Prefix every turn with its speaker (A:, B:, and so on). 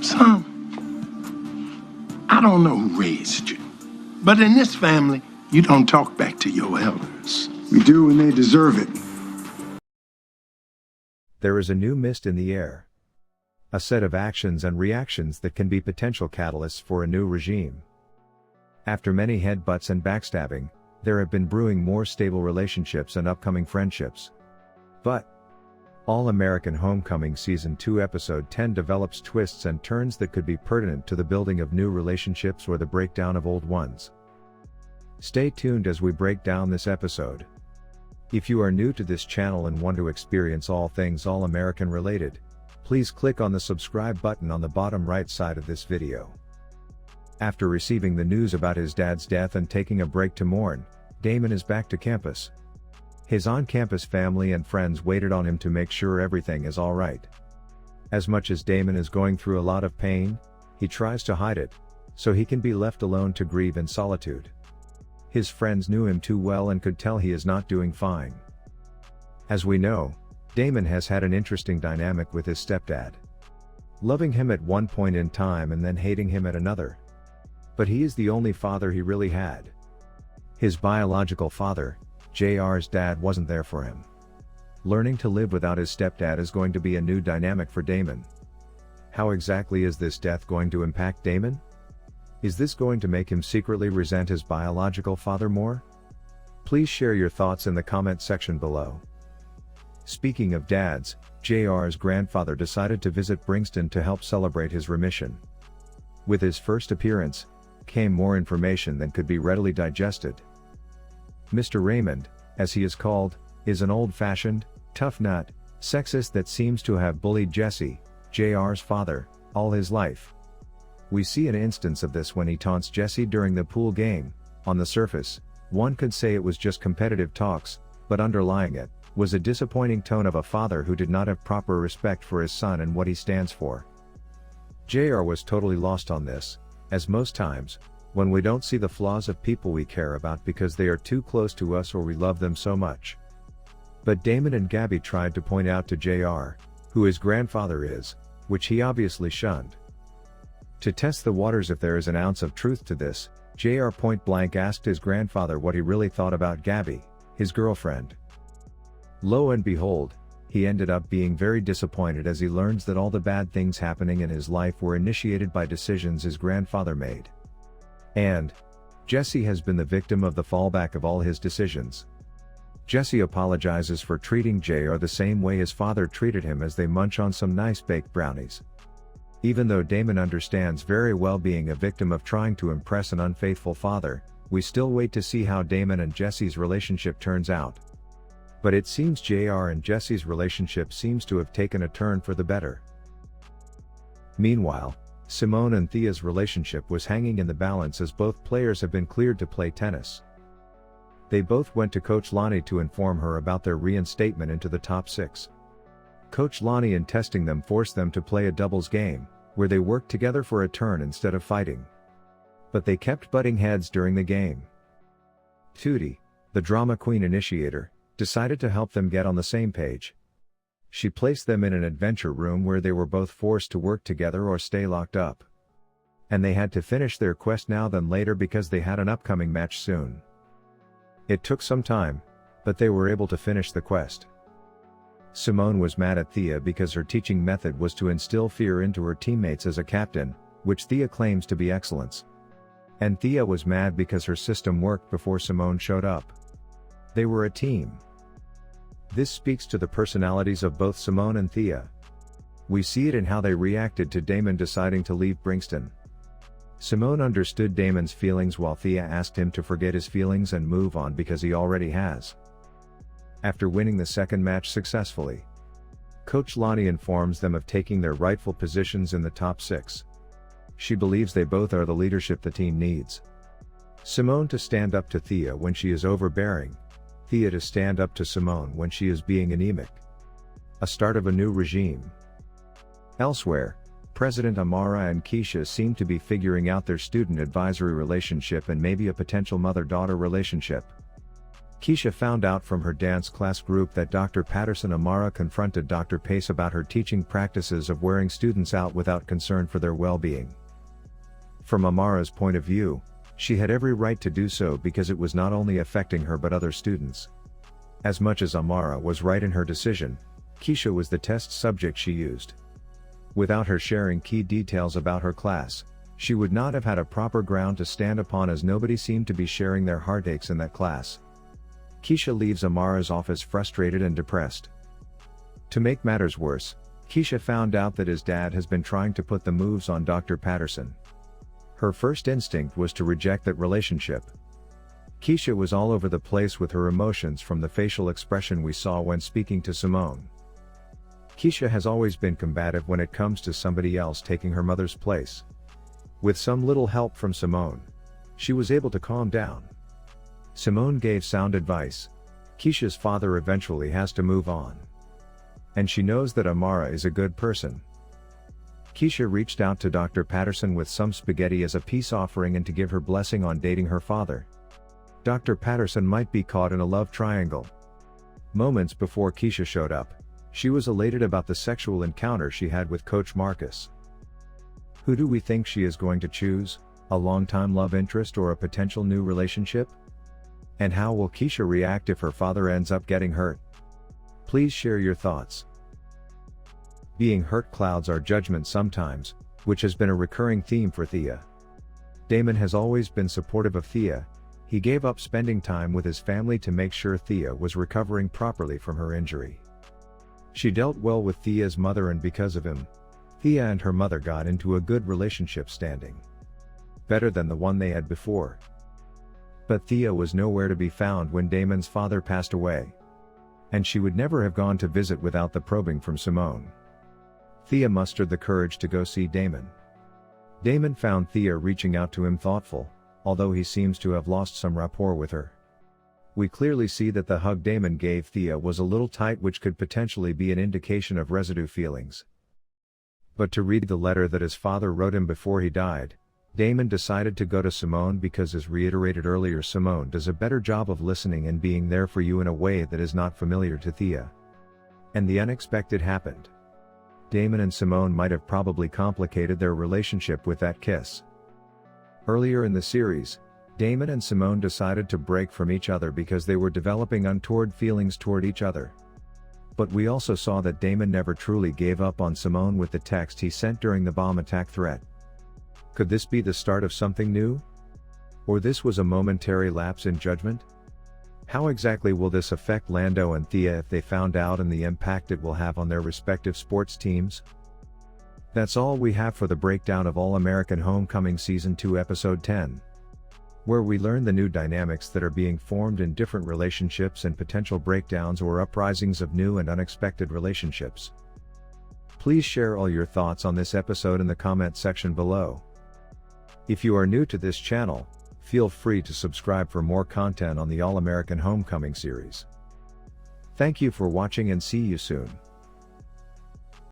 A: Son, I don't know who raised you, but in this family, you don't talk back to your elders.
B: We do when they deserve it.
C: There is a new mist in the air. A set of actions and reactions that can be potential catalysts for a new regime. After many headbutts and backstabbing, there have been brewing more stable relationships and upcoming friendships. But All American Homecoming Season 2 Episode 10 develops twists and turns that could be pertinent to the building of new relationships or the breakdown of old ones. Stay tuned as we break down this episode. If you are new to this channel and want to experience all things All American related, please click on the subscribe button on the bottom right side of this video. After receiving the news about his dad's death and taking a break to mourn, Damon is back to campus. His on-campus family and friends waited on him to make sure everything is alright. As much as Damon is going through a lot of pain, he tries to hide it, so he can be left alone to grieve in solitude. His friends knew him too well and could tell he is not doing fine. As we know, Damon has had an interesting dynamic with his stepdad. Loving him at one point in time and then hating him at another. But he is the only father he really had. His biological father, JR's dad, wasn't there for him. Learning to live without his stepdad is going to be a new dynamic for Damon. How exactly is this death going to impact Damon? Is this going to make him secretly resent his biological father more? Please share your thoughts in the comment section below. Speaking of dads, JR's grandfather decided to visit Brixton to help celebrate his remission. With his first appearance, came more information than could be readily digested. Mr. Raymond, as he is called, is an old-fashioned, tough nut, sexist that seems to have bullied Jesse, JR's father, all his life. We see an instance of this when he taunts Jesse during the pool game. On the surface, one could say it was just competitive talks, but underlying it, was a disappointing tone of a father who did not have proper respect for his son and what he stands for. JR was totally lost on this, as most times, when we don't see the flaws of people we care about because they are too close to us or we love them so much. But Damon and Gabby tried to point out to JR, who his grandfather is, which he obviously shunned. To test the waters if there is an ounce of truth to this, JR point blank asked his grandfather what he really thought about Gabby, his girlfriend. Lo and behold, he ended up being very disappointed as he learns that all the bad things happening in his life were initiated by decisions his grandfather made. And Jesse has been the victim of the fallback of all his decisions. Jesse apologizes for treating JR the same way his father treated him as they munch on some nice baked brownies. Even though Damon understands very well being a victim of trying to impress an unfaithful father, we still wait to see how Damon and Jesse's relationship turns out. But it seems JR and Jesse's relationship seems to have taken a turn for the better. Meanwhile, Simone and Thea's relationship was hanging in the balance as both players have been cleared to play tennis. They both went to Coach Lonnie to inform her about their reinstatement into the top 6. Coach Lonnie, in testing them, forced them to play a doubles game, where they worked together for a turn instead of fighting. But they kept butting heads during the game. Tootie, the drama queen initiator, decided to help them get on the same page. She placed them in an adventure room where they were both forced to work together or stay locked up. And they had to finish their quest now than later because they had an upcoming match soon. It took some time, but they were able to finish the quest. Simone was mad at Thea because her teaching method was to instill fear into her teammates as a captain, which Thea claims to be excellence. And Thea was mad because her system worked before Simone showed up. They were a team. This speaks to the personalities of both Simone and Thea. We see it in how they reacted to Damon deciding to leave Brixton. Simone understood Damon's feelings while Thea asked him to forget his feelings and move on because he already has. After winning the second match successfully, Coach Lonnie informs them of taking their rightful positions in the top 6. She believes they both are the leadership the team needs. Simone to stand up to Thea when she is overbearing, Thea to stand up to Simone when she is being anemic. A start of a new regime. Elsewhere, President Amara and Keisha seem to be figuring out their student advisory relationship and maybe a potential mother-daughter relationship. Keisha found out from her dance class group that Dr. Patterson Amara confronted Dr. Pace about her teaching practices of wearing students out without concern for their well-being. From Amara's point of view, she had every right to do so because it was not only affecting her but other students. As much as Amara was right in her decision, Keisha was the test subject she used. Without her sharing key details about her class, she would not have had a proper ground to stand upon, as nobody seemed to be sharing their heartaches in that class. Keisha leaves Amara's office frustrated and depressed. To make matters worse, Keisha found out that his dad has been trying to put the moves on Dr. Patterson. Her first instinct was to reject that relationship. Keisha was all over the place with her emotions from the facial expression we saw when speaking to Simone. Keisha has always been combative when it comes to somebody else taking her mother's place. With some little help from Simone, she was able to calm down. Simone gave sound advice. Keisha's father eventually has to move on. And she knows that Amara is a good person. Keisha reached out to Dr. Patterson with some spaghetti as a peace offering and to give her blessing on dating her father. Dr. Patterson might be caught in a love triangle. Moments before Keisha showed up, she was elated about the sexual encounter she had with Coach Marcus. Who do we think she is going to choose, a longtime love interest or a potential new relationship? And how will Keisha react if her father ends up getting hurt? Please share your thoughts. Being hurt clouds our judgment sometimes, which has been a recurring theme for Thea. Damon has always been supportive of Thea. He gave up spending time with his family to make sure Thea was recovering properly from her injury. She dealt well with Thea's mother, and because of him, Thea and her mother got into a good relationship standing. Better than the one they had before. But Thea was nowhere to be found when Damon's father passed away. And she would never have gone to visit without the probing from Simone. Thea mustered the courage to go see Damon. Damon found Thea reaching out to him thoughtful, although he seems to have lost some rapport with her. We clearly see that the hug Damon gave Thea was a little tight, which could potentially be an indication of residue feelings. But to read the letter that his father wrote him before he died, Damon decided to go to Simone because, as reiterated earlier, Simone does a better job of listening and being there for you in a way that is not familiar to Thea. And the unexpected happened. Damon and Simone might have probably complicated their relationship with that kiss. Earlier in the series, Damon and Simone decided to break from each other because they were developing untoward feelings toward each other. But we also saw that Damon never truly gave up on Simone with the text he sent during the bomb attack threat. Could this be the start of something new? Or this was a momentary lapse in judgment? How exactly will this affect Lando and Thea if they found out, and the impact it will have on their respective sports teams? That's all we have for the breakdown of All American Homecoming Season 2 Episode 10. Where we learn the new dynamics that are being formed in different relationships and potential breakdowns or uprisings of new and unexpected relationships. Please share all your thoughts on this episode in the comment section below. If you are new to this channel, feel free to subscribe for more content on the All American Homecoming series. Thank you for watching and see you soon.